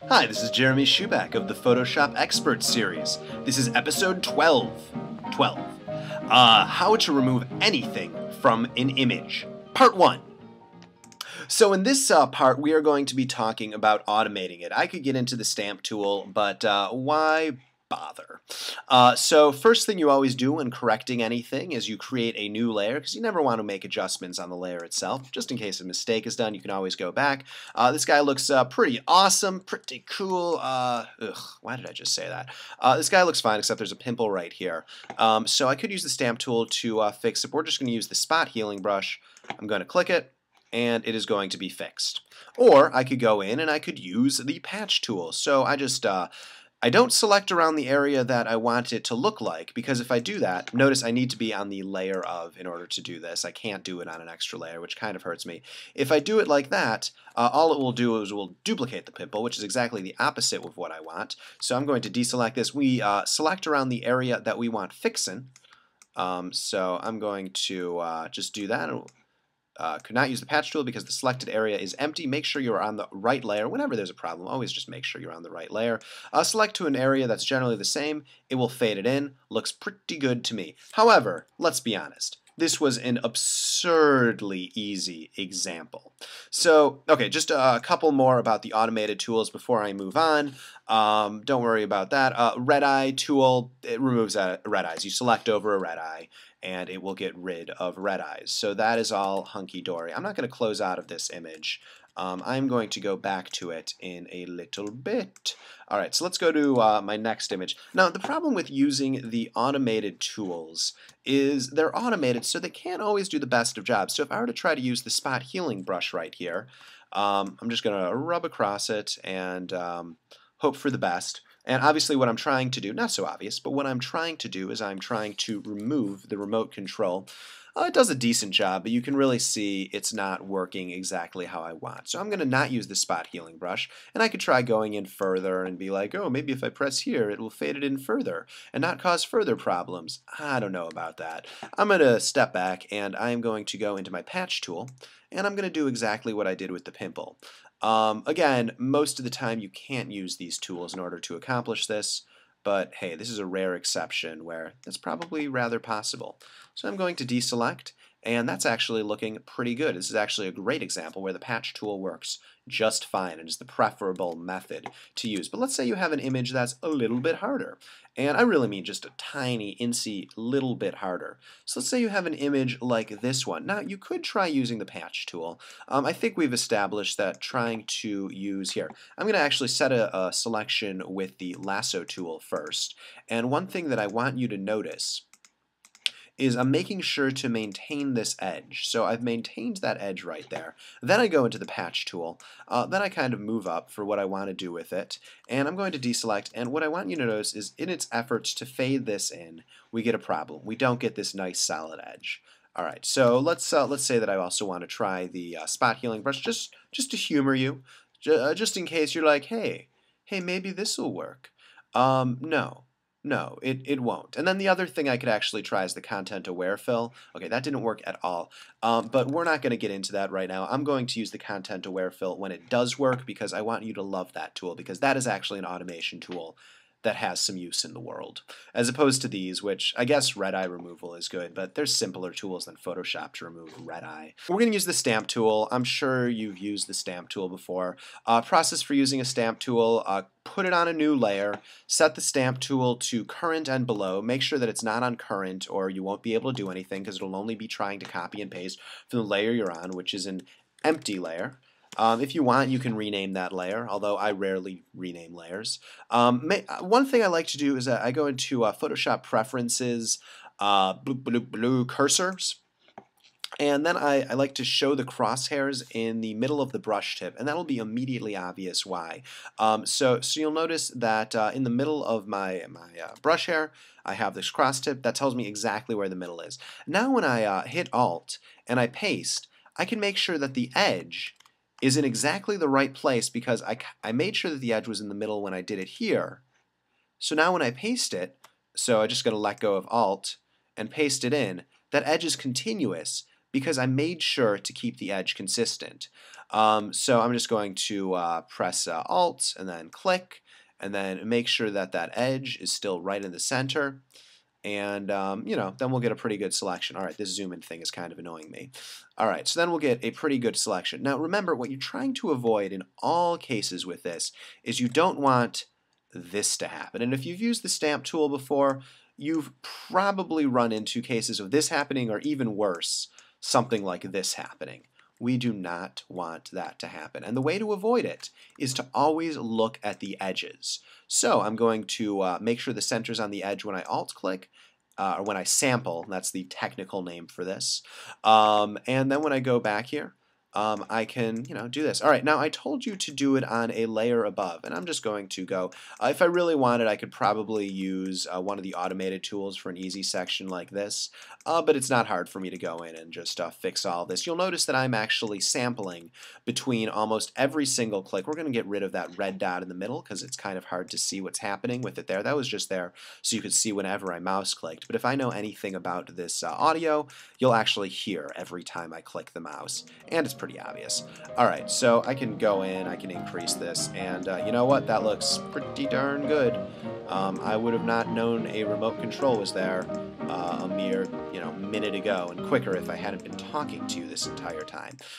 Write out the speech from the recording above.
Hi, this is Jeremy Schuback of the Photoshop Expert Series. This is episode 12. How to remove anything from an image. Part 1. So in this part, we are going to be talking about automating it. I could get into the stamp tool, but why bother? So first thing you always do when correcting anything is you create a new layer, because you never want to make adjustments on the layer itself. Just in case a mistake is done, you can always go back. This guy looks pretty awesome, pretty cool. Why did I just say that? This guy looks fine, except there's a pimple right here. So I could use the stamp tool to fix it. We're just going to use the spot healing brush. I'm going to click it, and it is going to be fixed. Or I could go in and I could use the patch tool. So I just I don't select around the area that I want it to look like, because if I do that, notice I need to be on the layer of in order to do this. I can't do it on an extra layer, which kind of hurts me. If I do it like that, all it will do is will duplicate the pimple, which is exactly the opposite of what I want. So I'm going to deselect this. We select around the area that we want fixing. So I'm going to just do that. Could not use the patch tool because the selected area is empty. Make sure you're on the right layer. Whenever there's a problem, always just make sure you're on the right layer. Select to an area that's generally the same. It will fade it in. Looks pretty good to me. However, let's be honest. This was an absurdly easy example. So, okay, just a couple more about the automated tools before I move on. Don't worry about that. Red eye tool, it removes red eyes. You select over a red eye, and it will get rid of red eyes. So that is all hunky-dory. I'm not going to close out of this image. I'm going to go back to it in a little bit. All right, so let's go to my next image. Now, the problem with using the automated tools is they're automated, so they can't always do the best of jobs. So if I were to try to use the spot healing brush right here, I'm just going to rub across it and hope for the best. And obviously what I'm trying to do, not so obvious, but what I'm trying to do is I'm trying to remove the remote control. It does a decent job, but you can really see it's not working exactly how I want. So I'm going to not use the spot healing brush, and I could try going in further and be like, oh, maybe if I press here, it will fade it in further and not cause further problems. I don't know about that. I'm going to step back, and I'm going to go into my patch tool, and I'm going to do exactly what I did with the pimple. Again, most of the time you can't use these tools in order to accomplish this, but hey, this is a rare exception where that's probably rather possible. So I'm going to deselect, and that's actually looking pretty good. This is actually a great example where the patch tool works just fine and is the preferable method to use. But let's say you have an image that's a little bit harder. And I really mean just a tiny, incy little bit harder. So let's say you have an image like this one. Now, you could try using the patch tool. I think we've established that trying to use here. I'm going to actually set a selection with the lasso tool first. And one thing that I want you to notice is I'm making sure to maintain this edge. So I've maintained that edge right there. Then I go into the patch tool. Then I kind of move up for what I want to do with it. And I'm going to deselect. And what I want you to notice is in its efforts to fade this in, we get a problem. We don't get this nice solid edge. All right, so let's say that I also want to try the spot healing brush just to humor you, just in case you're like, hey, maybe this will work. No. No, it won't. And then the other thing I could actually try is the content aware fill. Okay, that didn't work at all. But we're not going to get into that right now. I'm going to use the content aware fill when it does work because I want you to love that tool because that is actually an automation tool that has some use in the world. As opposed to these, which I guess red eye removal is good, but there's simpler tools than Photoshop to remove red eye. We're going to use the stamp tool. I'm sure you've used the stamp tool before. Process for using a stamp tool, put it on a new layer, set the stamp tool to current and below, make sure that it's not on current or you won't be able to do anything because it'll only be trying to copy and paste from the layer you're on, which is an empty layer. If you want, you can rename that layer, although I rarely rename layers. One thing I like to do is I go into Photoshop Preferences, blue cursors, and then I like to show the crosshairs in the middle of the brush tip, and that'll be immediately obvious why. So you'll notice that in the middle of my brush hair, I have this cross tip that tells me exactly where the middle is. Now when I hit Alt and I paste, I can make sure that the edge is in exactly the right place because I made sure that the edge was in the middle when I did it here. So now when I paste it, so I just got to let go of Alt and paste it in, that edge is continuous, because I made sure to keep the edge consistent. So I'm just going to press Alt and then click, and then make sure that that edge is still right in the center. And, then we'll get a pretty good selection. All right, this zoom in thing is kind of annoying me. All right, so then we'll get a pretty good selection. Now, remember, what you're trying to avoid in all cases with this is you don't want this to happen. And if you've used the stamp tool before, you've probably run into cases of this happening, or even worse, something like this happening. We do not want that to happen. And the way to avoid it is to always look at the edges. So I'm going to make sure the center's on the edge when I alt-click, or when I sample. That's the technical name for this. And then when I go back here, I can, do this. All right, now I told you to do it on a layer above, and I'm just going to go, if I really wanted, I could probably use one of the automated tools for an easy section like this, but it's not hard for me to go in and just fix all this. You'll notice that I'm actually sampling between almost every single click. We're going to get rid of that red dot in the middle because it's kind of hard to see what's happening with it there. That was just there so you could see whenever I mouse clicked, but if I know anything about this audio, you'll actually hear every time I click the mouse, and it's pretty obvious. Alright, so I can go in, I can increase this, and you know what? That looks pretty darn good. I would have not known a remote control was there a mere minute ago, and quicker if I hadn't been talking to you this entire time.